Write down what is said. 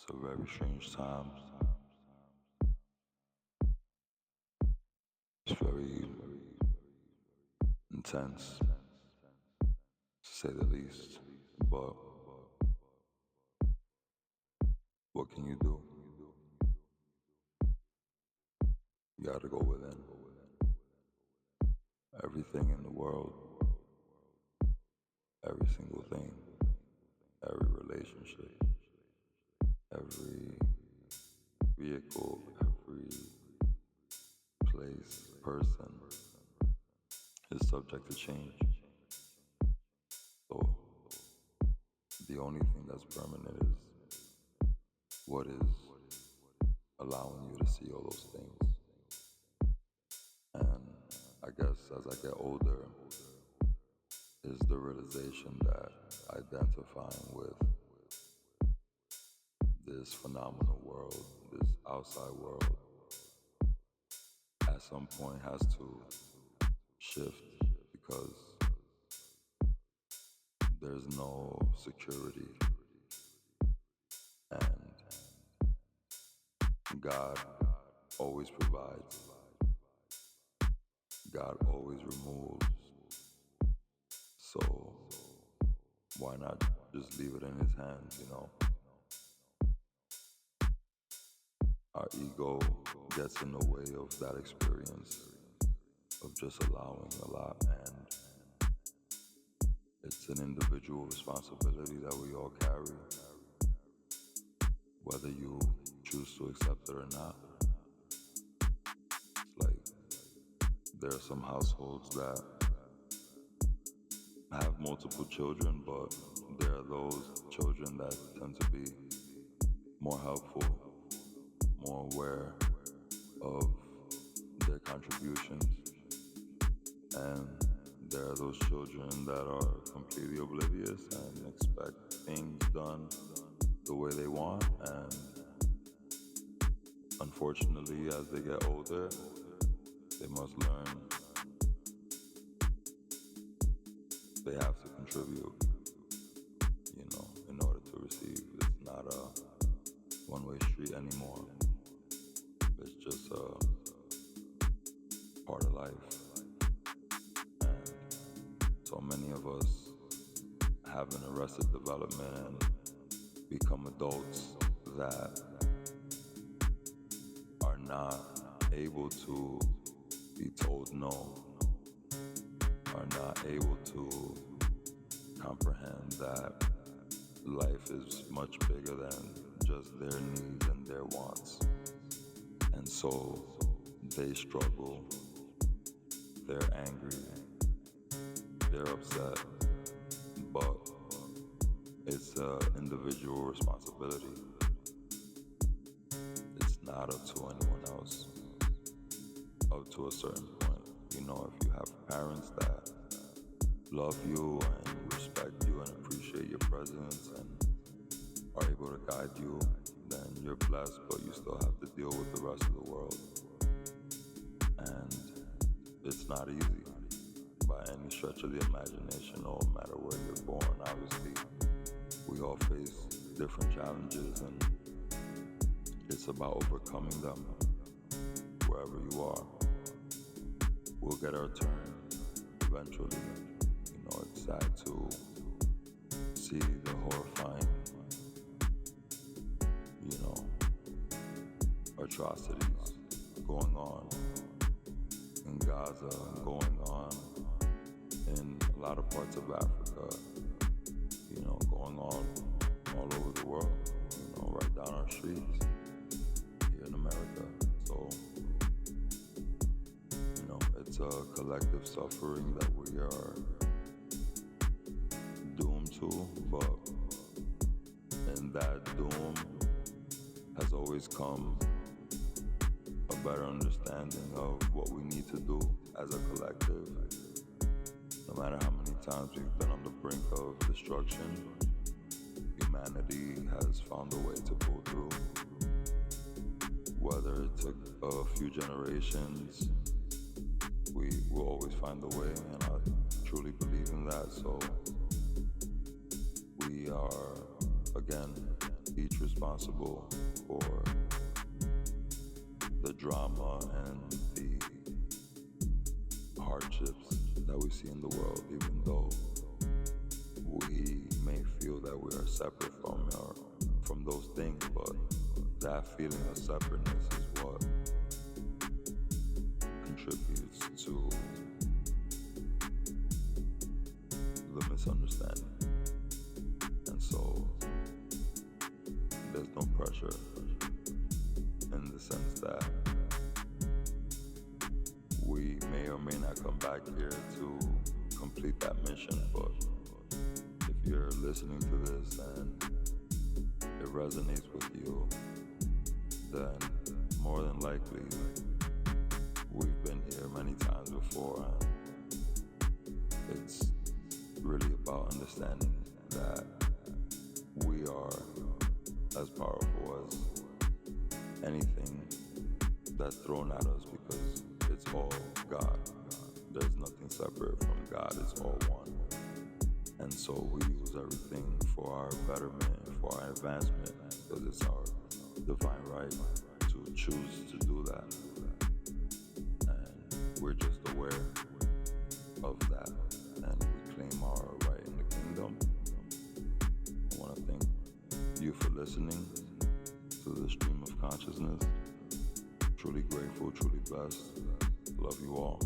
It's a very strange time. It's very intense, to say the least. But what can you do? You gotta go within. Everything in the world, every single thing, every relationship, every vehicle, every place, person is subject to change. So the only thing that's permanent is what is allowing you to see all those things. And I guess as I get older, is the realization that identifying with this phenomenal world, this outside world, at some point has to shift because there's no security and God always provides. God always removes. So why not just leave it in his hands, you know? Our ego gets in the way of that experience of just allowing a lot, and it's an individual responsibility that we all carry, whether you choose to accept it or not. It's like there are some households that have multiple children, but there are those children that tend to be more helpful, more aware of their contributions, and there are those children that are completely oblivious and expect things done the way they want, and unfortunately as they get older they must learn they have to contribute, you know, in order to receive. It's not a one-way street anymore. It's just a part of life. And so many of us have an arrested development and become adults that are not able to be told no, are not able to comprehend that life is much bigger than just their needs and their wants. And so they struggle, they're angry, they're upset, but it's an individual responsibility. It's not up to anyone else, up to a certain point. You know, if you have parents that love you and respect you and appreciate your presence and are able to guide you, then you're blessed, but you still have to deal with the rest of the world. And it's not easy by any stretch of the imagination, no matter where you're born. Obviously, we all face different challenges, and it's about overcoming them wherever you are. We'll get our turn eventually. You know, it's sad to see the horrifying, you know, atrocities going on in Gaza, going on in a lot of parts of Africa, you know, going on all over the world, you know, right down our streets here in America. So, you know, it's a collective suffering that we are doomed to, but in that doom has always come a better understanding of what we need to do as a collective. No matter how many times we've been on the brink of destruction, humanity has found a way to pull through. Whether it took a few generations, we will always find a way, and I truly believe in that. So we are, again, each responsible for the drama and the hardships that we see in the world, even though we may feel that we are separate from those things, but that feeling of separateness is what contributes to the misunderstanding. And so there's no pressure in the sense that we may or may not come back here to complete that mission, but if you're listening to this and it resonates with you, then more than likely we've been here many times before, and it's really about understanding that we are as powerful as anything that's thrown at us, because it's all God. There's nothing separate from God, it's all one. And so we use everything for our betterment, for our advancement, because it's our divine right to choose to do that. And we're just aware of that, and we claim our right in the kingdom. I want to thank you for listening to the stream of consciousness. Truly grateful, truly blessed. Love you all.